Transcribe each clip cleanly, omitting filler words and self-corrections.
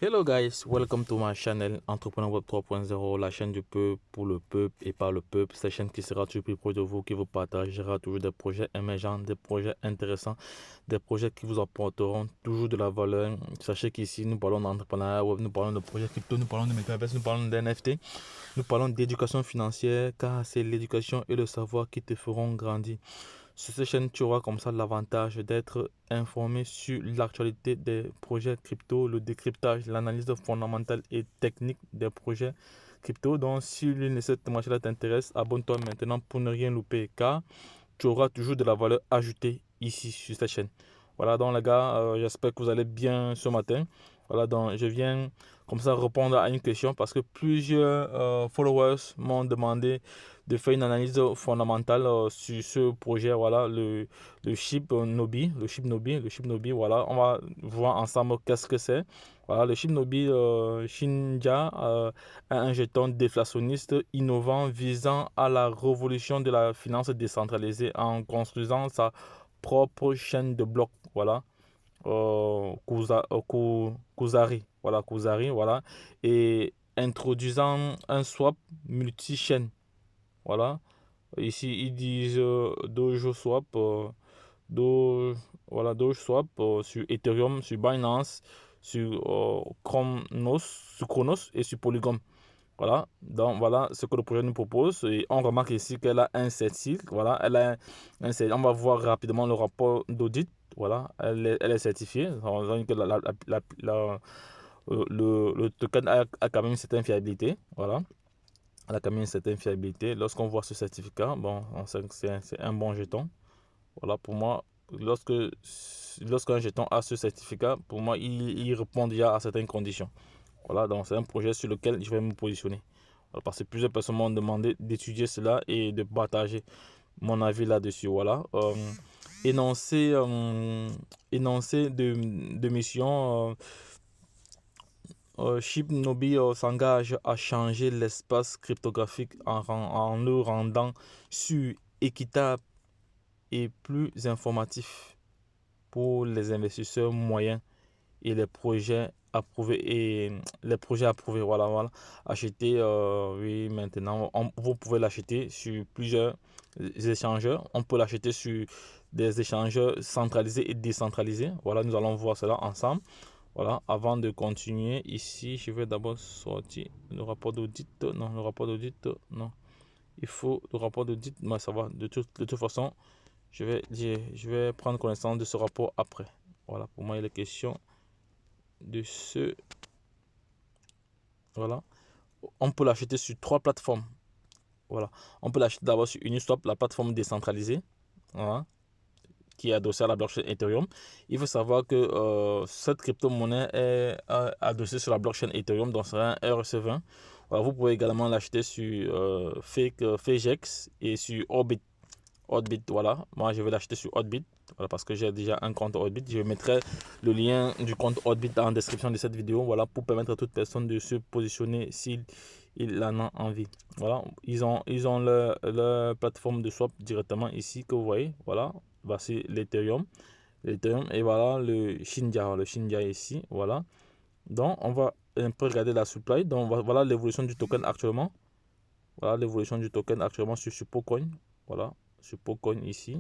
Hello guys, welcome to my channel Entrepreneur Web 3.0, la chaîne du peuple pour le peuple et par le peuple. C'est la chaîne qui sera toujours plus proche de vous, qui vous partagera toujours des projets émergents, des projets intéressants, des projets qui vous apporteront toujours de la valeur. Sachez qu'ici nous parlons d'entrepreneuriat web, nous parlons de projets crypto, nous parlons de métaverse, nous parlons d'NFT, nous parlons d'éducation financière car c'est l'éducation et le savoir qui te feront grandir. Sur cette chaîne, tu auras comme ça l'avantage d'être informé sur l'actualité des projets crypto, le décryptage, l'analyse fondamentale et technique des projets crypto. Donc, si l'une de ces thématiques t'intéresse, abonne-toi maintenant pour ne rien louper car tu auras toujours de la valeur ajoutée ici sur cette chaîne. Voilà, donc les gars, j'espère que vous allez bien ce matin. Voilà, donc je viens comme ça répondre à une question parce que plusieurs followers m'ont demandé de faire une analyse fondamentale sur ce projet. Voilà, le chip Nobi, voilà, on va voir ensemble qu'est-ce que c'est. Voilà, le chip Nobi Shinja est un jeton déflationniste innovant visant à la révolution de la finance décentralisée en construisant sa propre chaîne de blocs. Voilà. Kusari, voilà, et introduisant un swap multi-chaîne. Voilà. Ici, ils disent Dojo Swap, Doge Swap sur Ethereum, sur Binance, sur Chronos et sur Polygon. Voilà, donc voilà ce que le projet nous propose. Et on remarque ici qu'elle a un certificat. Voilà, elle a on va voir rapidement le rapport d'audit. Voilà, elle est certifiée. Le token a quand même une certaine fiabilité. Voilà, elle a quand même une certaine fiabilité. Lorsqu'on voit ce certificat, bon, on sait que c'est un bon jeton. Voilà, pour moi, lorsqu'un jeton a ce certificat, pour moi, il répond déjà à certaines conditions. Voilà, donc c'est un projet sur lequel je vais me positionner. Voilà, parce que plusieurs personnes m'ont demandé d'étudier cela et de partager mon avis là-dessus. Voilà. Énoncé, énoncé de mission, Shibnobi s'engage à changer l'espace cryptographique en le rendant sûr, équitable et plus informatif pour les investisseurs moyens et les projets approuvés. Voilà, acheter, oui, maintenant vous pouvez l'acheter sur plusieurs échangeurs. On peut l'acheter sur des échangeurs centralisés et décentralisés. Voilà, nous allons voir cela ensemble. Voilà, avant de continuer ici, je vais d'abord sortir le rapport d'audit. Non, le rapport d'audit, non, il faut le rapport d'audit. Mais ça va, de toute façon, je vais prendre connaissance de ce rapport après. Voilà, pour moi il est question de ce. Voilà. On peut l'acheter sur trois plateformes. Voilà. On peut l'acheter d'abord sur Uniswap, la plateforme décentralisée. Voilà. Qui est adossée à la blockchain Ethereum. Il faut savoir que cette crypto-monnaie est adossée sur la blockchain Ethereum, donc c'est un ERC20. Voilà, vous pouvez également l'acheter sur FakeX et sur Orbit. Hotbit, voilà. Moi, je vais l'acheter sur Hotbit. Voilà, parce que j'ai déjà un compte Hotbit. Je mettrai le lien du compte Hotbit en description de cette vidéo. Voilà, pour permettre à toute personne de se positionner s'il en a envie. Voilà, ils ont leur plateforme de swap directement ici que vous voyez. Voilà, voici l'Ethereum. Et voilà le Shinja ici. Voilà. Donc, on va un peu regarder la supply. Donc, voilà l'évolution du token actuellement. Voilà l'évolution du token actuellement sur Supercoin. Voilà, Supercoin ici.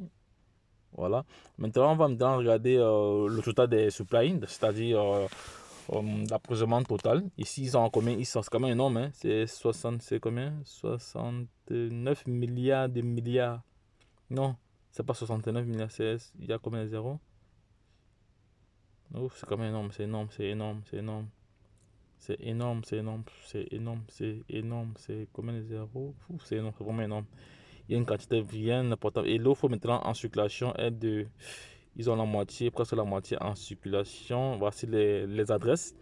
Voilà. Maintenant, on va maintenant regarder le total des supply, c'est-à-dire l'approvisionnement total. Ici, ils ont combien? C'est quand même énorme. Hein? C'est combien? 69 milliards de milliards. Non, c'est pas 69 milliards. Il y a combien de zéros? Oh, c'est quand même énorme. C'est énorme. C'est énorme. C'est énorme. C'est énorme. C'est énorme. C'est énorme. C'est énorme. C'est combien de zéros? C'est énorme. C'est vraiment énorme. Il y a une quantité bien importante. Et l'offre maintenant en circulation est de. Ils ont la moitié, presque la moitié en circulation. Voici les adresses.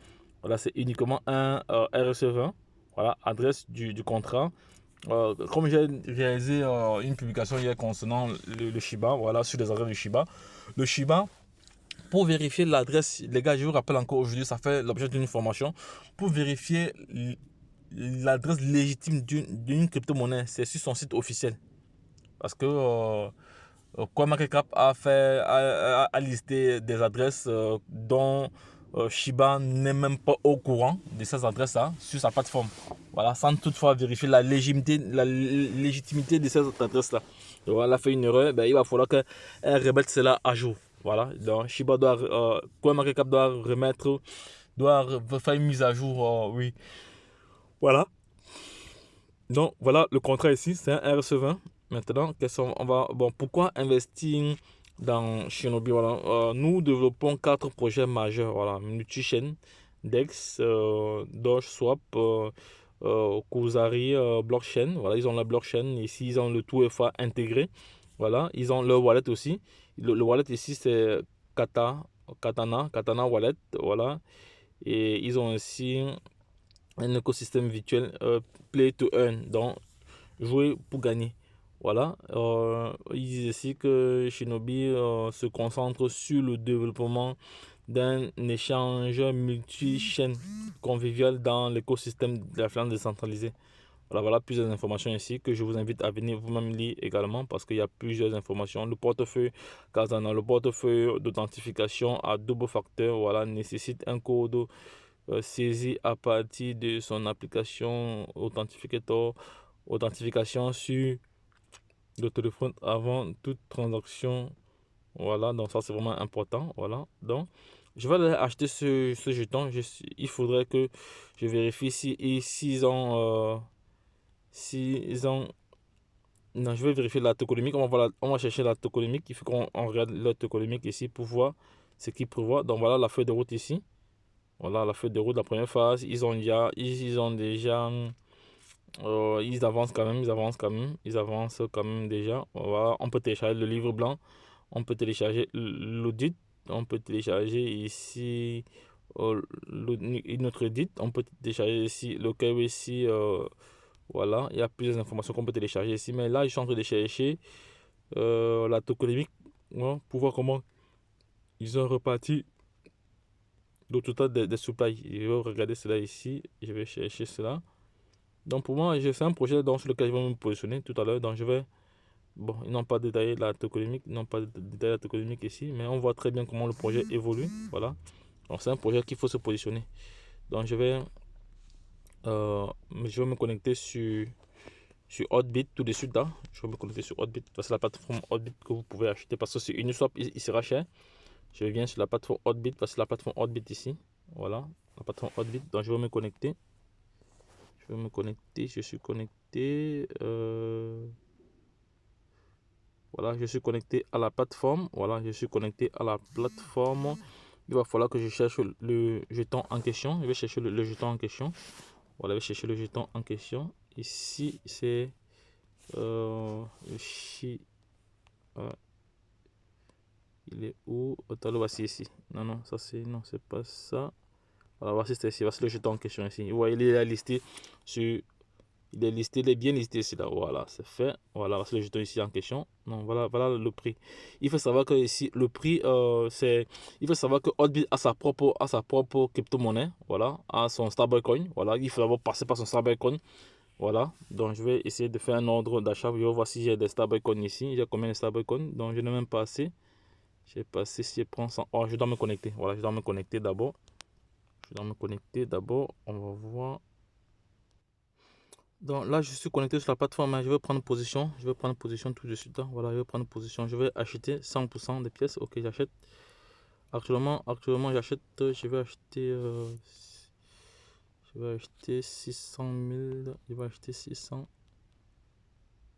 Voilà, c'est uniquement un RSE20. Voilà, adresse du contrat. Comme j'ai réalisé une publication hier concernant le Shiba, voilà, sur les adresses du Shiba. Le Shiba, pour vérifier l'adresse, les gars, je vous rappelle encore aujourd'hui, ça fait l'objet d'une formation. Pour vérifier l'adresse légitime d'une crypto-monnaie, c'est sur son site officiel. Parce que CoinMarketCap a listé des adresses dont Shiba n'est même pas au courant de ces adresses-là sur sa plateforme. Voilà, sans toutefois vérifier la légitimité de ces adresses-là. Voilà, elle a fait une erreur, ben, il va falloir qu'elle remette cela à jour. Voilà, donc Shiba doit, CoinMarketCap doit faire une mise à jour, oui. Voilà. Donc voilà le contrat ici, c'est un RS20. Maintenant, pourquoi investir dans Shinobi? Voilà. Nous développons 4 projets majeurs. Voilà. Multichain, DEX, Doge Swap, Kusari, Blockchain. Voilà, ils ont la blockchain. Ici, ils ont le tout FA intégré. Voilà, ils ont leur wallet aussi. Le wallet ici, c'est Katana Wallet. Voilà. Et ils ont aussi un écosystème virtuel play to earn, donc jouer pour gagner. Voilà, ils disent ici que Shinobi se concentre sur le développement d'un échange multi-chaîne convivial dans l'écosystème de la finance décentralisée. Voilà, voilà plusieurs informations ici que je vous invite à venir vous-même lire également parce qu'il y a plusieurs informations. Le portefeuille Kazana, le portefeuille d'authentification à double facteur, voilà, nécessite un code saisi à partir de son application authentification sur le téléphone avant toute transaction. Voilà, donc ça c'est vraiment important. Voilà, donc je vais aller acheter ce jeton. Il faudrait que je vérifie s'ils ont, s'ils ont. Non, je vais vérifier la tokenomique. On va chercher la tokenomique. Il faut qu'on regarde la tokenomique ici pour voir ce qu'il prévoit. Donc voilà la feuille de route ici. Voilà la feuille de route, la première phase. Ils avancent quand même, ils avancent quand même déjà. Voilà, on peut télécharger le livre blanc, on peut télécharger l'audit, on peut télécharger ici notre audit, on peut télécharger ici le KYC. Voilà, il y a plusieurs informations qu'on peut télécharger ici, mais là, je suis en train de chercher la tokenomique, voilà, pour voir comment ils ont reparti le total des supplies. Je vais regarder cela ici, je vais chercher cela. Donc pour moi, c'est un projet sur lequel je vais me positionner tout à l'heure. Donc je vais, bon, ils n'ont pas détaillé la tokenomique, ils n'ont pas détaillé la tokenomique ici, mais on voit très bien comment le projet évolue. Voilà. Donc c'est un projet qu'il faut se positionner. Donc je vais me connecter sur Hotbit tout de suite là. Je vais me connecter sur Hotbit. C'est la plateforme Hotbit que vous pouvez acheter parce que sur Uniswap, il sera cher. Je viens sur la plateforme Hotbit parce que la plateforme Hotbit ici. Voilà, la plateforme Hotbit. Donc je vais me connecter. Je suis connecté. Voilà, je suis connecté à la plateforme. Voilà, je suis connecté à la plateforme. Il va falloir que je cherche le jeton en question. Je vais chercher le jeton en question. Voilà, je vais chercher le jeton en question. Ici, c'est il est où? Attends, le voici ici. Non, non, ça c'est. Non, c'est pas ça. Voilà, voici ici. Voici le jeton en question ici. Vous voyez, il est listé sur. Il est bien listé ici là. Voilà, c'est fait. Voilà, voici le jeton ici en question. Non, voilà le prix. Il faut savoir que ici, le prix, c'est. Il faut savoir que Hotbit a sa propre crypto-monnaie. Voilà, a son stablecoin. Voilà, il faut d'abord passer par son stablecoin. Voilà, donc je vais essayer de faire un ordre d'achat. Je vais voir si j'ai des stablecoins ici. J'ai combien de stablecoins? Donc je n'ai même pas assez. J'ai passé si je prends 100. Oh, je dois me connecter. Voilà, je dois me connecter d'abord. On va voir. Donc là, je suis connecté sur la plateforme. Je vais prendre position. Je vais prendre position tout de suite. Là. Voilà, je vais prendre position. Je vais acheter 100% des pièces. Ok, j'achète. Actuellement, j'achète. Je vais acheter 600 000. Je vais acheter 600.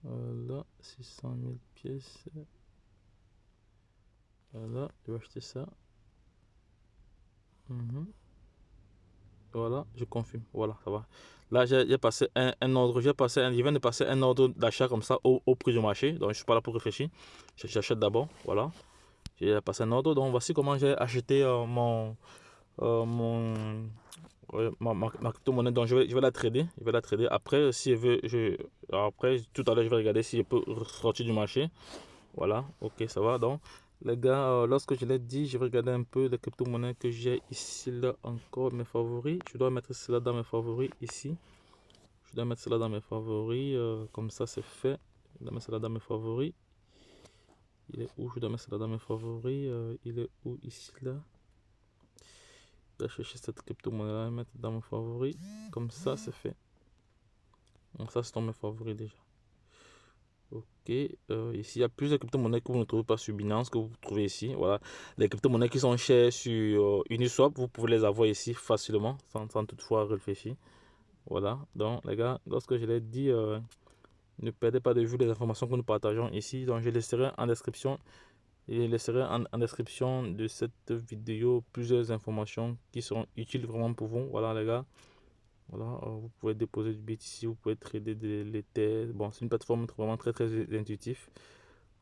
Voilà, 600 000 pièces. Voilà, je vais acheter ça. Voilà, je confirme. Voilà, ça va. Là, j'ai passé un ordre. Je viens de passer un ordre d'achat comme ça au prix du marché. Donc, je ne suis pas là pour réfléchir. J'achète d'abord. Voilà. J'ai passé un ordre. Donc, voici comment j'ai acheté ma crypto-monnaie. Donc, je vais la trader. Je vais la trader. Après, si je veux, après, tout à l'heure, je vais regarder si je peux sortir du marché. Voilà, ok, ça va. Donc, les gars, lorsque je l'ai dit, je vais regarder un peu les crypto-monnaies que j'ai ici, là, encore mes favoris. Je dois mettre cela dans mes favoris ici. Je dois mettre cela dans mes favoris. Comme ça, c'est fait. Je dois mettre cela dans mes favoris. Il est où? Je dois mettre cela dans mes favoris. Il est où? Ici, là. Je vais chercher cette crypto-monnaie là et mettre dans mes favoris. Comme ça, c'est fait. Donc ça, c'est dans mes favoris déjà. Ok, ici il y a plusieurs crypto-monnaies que vous ne trouvez pas sur Binance, que vous trouvez ici. Voilà, les crypto-monnaies qui sont chères sur Uniswap, vous pouvez les avoir ici facilement, sans toutefois réfléchir. Voilà, donc les gars, lorsque je l'ai dit, ne perdez pas de vue les informations que nous partageons ici. Donc je laisserai en description, en description de cette vidéo plusieurs informations qui seront utiles vraiment pour vous. Voilà les gars. Voilà, vous pouvez déposer du BTC, vous pouvez trader de l'Ether. Bon, c'est une plateforme vraiment très intuitive.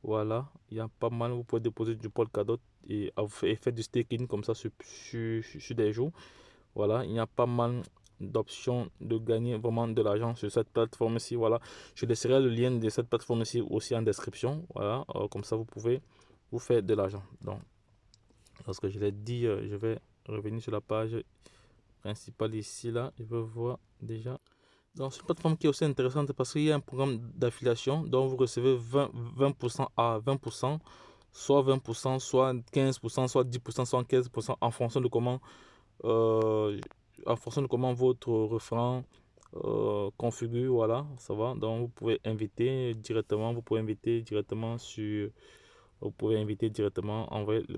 Voilà, il y a pas mal, vous pouvez déposer du Polkadot et faire du staking comme ça sur des jours. Voilà, il y a pas mal d'options de gagner vraiment de l'argent sur cette plateforme-ci. Voilà, je laisserai le lien de cette plateforme-ci aussi en description. Voilà, comme ça vous pouvez vous faire de l'argent. Donc, lorsque je l'ai dit, je vais revenir sur la page principale ici, là, je veux voir déjà. Donc, c'est une plateforme qui est aussi intéressante parce qu'il y a un programme d'affiliation dont vous recevez 20% à 20%, soit 20%, soit 15%, soit 10%, soit 15% euh, en fonction de comment votre référent configure. Voilà, ça va. Donc, vous pouvez inviter directement, envoyer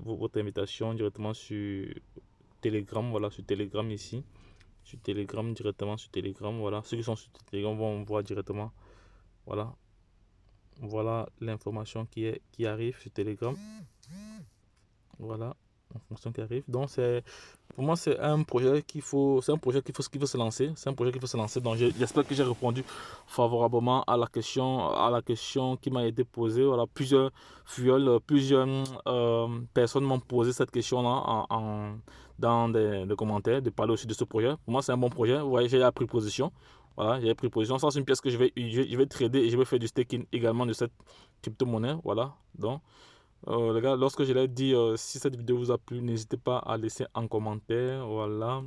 votre invitation directement sur Telegram. Voilà, sur Telegram ici. Sur Telegram, directement sur Telegram. Voilà, ceux qui sont sur Telegram vont voir directement. Voilà, voilà l'information qui arrive sur Telegram. Voilà l'information qui arrive. Donc pour moi c'est un projet qu'il faut se lancer. C'est un projet qu'il faut se lancer. Donc j'espère que j'ai répondu favorablement à la question qui m'a été posée. Voilà, plusieurs personnes m'ont posé cette question là dans des commentaires, de parler aussi de ce projet. Pour moi c'est un bon projet. Vous voyez, j'ai pris position. Voilà, j'ai pris position. Ça c'est une pièce que je vais trader et je vais faire du staking également de cette crypto-monnaie. Voilà, donc les gars, lorsque je l'ai dit, si cette vidéo vous a plu, n'hésitez pas à laisser un commentaire. Voilà,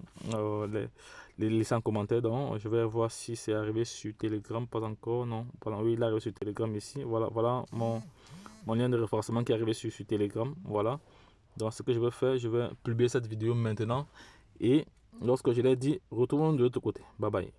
les laisser un commentaire. Donc, je vais voir si c'est arrivé sur Telegram. Pas encore, non. Voilà, oui, il est arrivé sur Telegram ici. Voilà, voilà mon lien de renforcement qui est arrivé sur Telegram. Voilà. Donc, ce que je vais faire, je vais publier cette vidéo maintenant. Et lorsque je l'ai dit, retrouvons de l'autre côté. Bye bye.